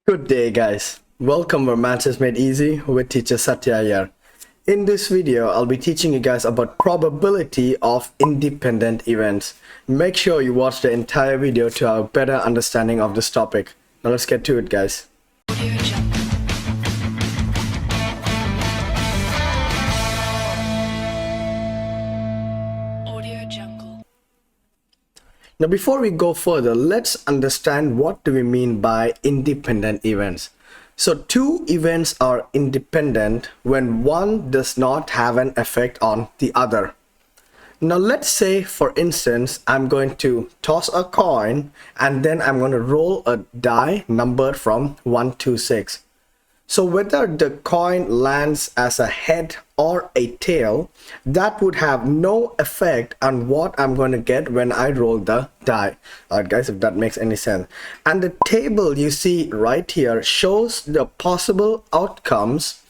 Good day, guys. Welcome where Maths is made easy with teacher Satya here. In this video, I'll be teaching you guys about probability of independent events. Make sure you watch the entire video to have a better understanding of this topic. Now let's get to it, guys. Now, before we go further, let's understand what do we mean by independent events. So two events are independent when one does not have an effect on the other. Now, let's say, for instance, I'm going to toss a coin and then I'm going to roll a die numbered from 1 to 6. So whether the coin lands as a head or a tail, that would have no effect on what I'm going to get when I roll the die. Alright guys, if that makes any sense. And the table you see right here shows the possible outcomes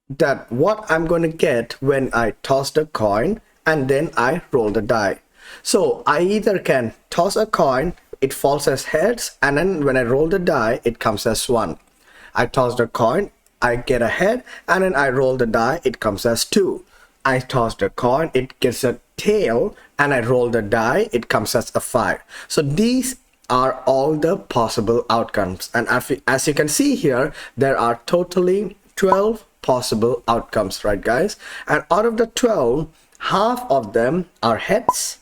that what I'm going to get when I toss the coin and then I roll the die. So I either can toss a coin, it falls as heads, and then when I roll the die, it comes as 1. I toss the coin, I get a head, and then I roll the die, it comes as 2. I toss the coin, it gets a tail, and I roll the die, it comes as a 5. So these are all the possible outcomes. And as you can see here, there are totally 12 possible outcomes, right guys? And out of the 12, half of them are heads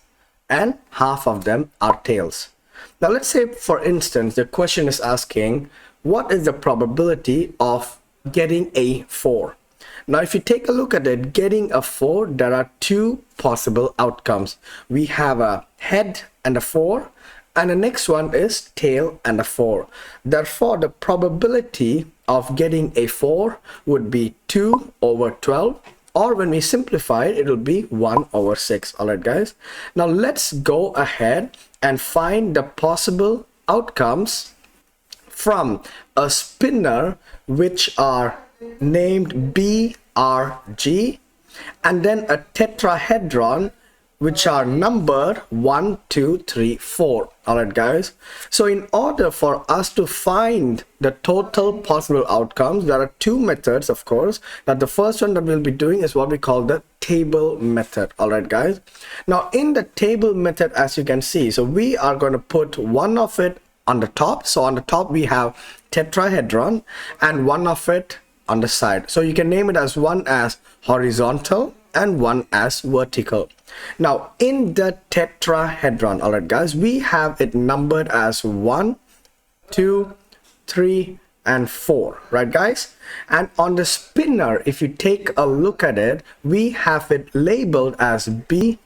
and half of them are tails. Now let's say, for instance, the question is asking, what is the probability of getting a 4? Now, if you take a look at it, getting a 4, there are two possible outcomes. We have a head and a 4, and the next one is tail and a 4. Therefore, the probability of getting a 4 would be 2 over 12, or when we simplify it, it will be 1 over 6. All right, guys. Now, let's go ahead and find the possible outcomes from a spinner which are named B, R, G, and then a tetrahedron which are numbered 1, 2, 3, 4. All right, guys. So in order for us to find the total possible outcomes, there are two methods, of course. Now the first one that we'll be doing is what we call the table method. All right, guys. Now in the table method, as you can see, so we are going to put one of it on the top. So on the top we have tetrahedron and one of it on the side. So you can name it as one as horizontal and one as vertical. Now in the tetrahedron, all right guys, we have it numbered as 1, 2, 3 and 4, right guys? And on the spinner, if you take a look at it, we have it labeled as B,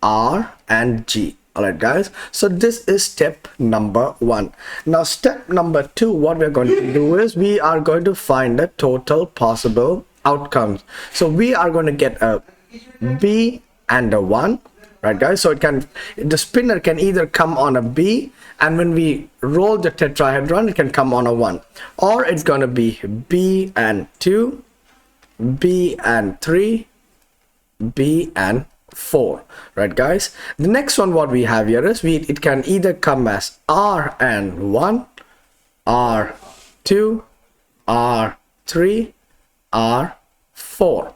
R and G. Alright guys, so this is step number 1. Now step number 2, what we're going to do is we are going to find the total possible outcomes. So we are going to get a B and a 1, right guys? So the spinner can either come on a B, and when we roll the tetrahedron, it can come on a 1, or it's going to be B and 2, B and 3, B and 4, right guys? The next one what we have here is it can either come as R and 1, R2, R3, R4,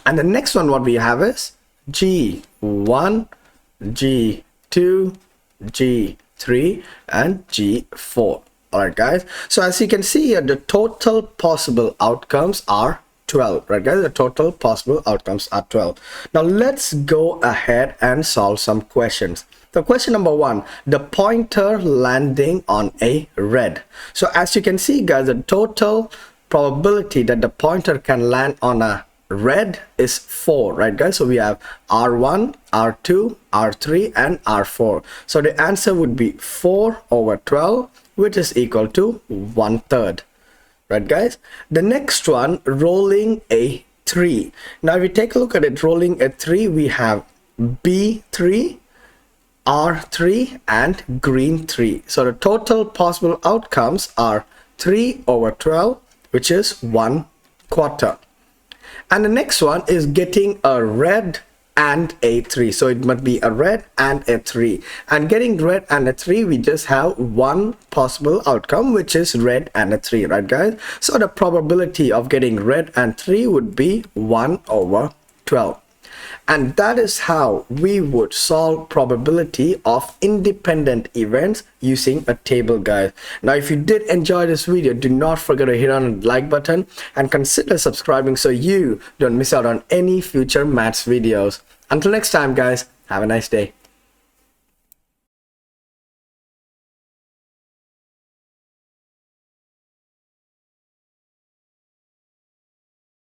and the next one what we have is G1, G2, G3 and G4. All right guys, so as you can see here, the total possible outcomes are 12, right guys? The total possible outcomes are 12. Now let's go ahead and solve some questions. So question number 1, the pointer landing on a red. So as you can see guys, the total probability that the pointer can land on a red is 4, right guys? So we have R1, R2, R3 and R4. So the answer would be 4 over 12, which is equal to 1/3. Right guys, the next one, rolling a 3. Now if we take a look at it, rolling a 3, we have B3, R3 and green 3. So the total possible outcomes are 3 over 12, which is 1/4. And the next one is getting a red and a 3. So it must be a red and a 3. And getting red and a 3, we just have one possible outcome, which is red and a 3, right guys? So the probability of getting red and 3 would be 1 over 12. And that is how we would solve probability of independent events using a table, guys. Now, if you did enjoy this video, do not forget to hit on the like button and consider subscribing so you don't miss out on any future maths videos. Until next time, guys, have a nice day.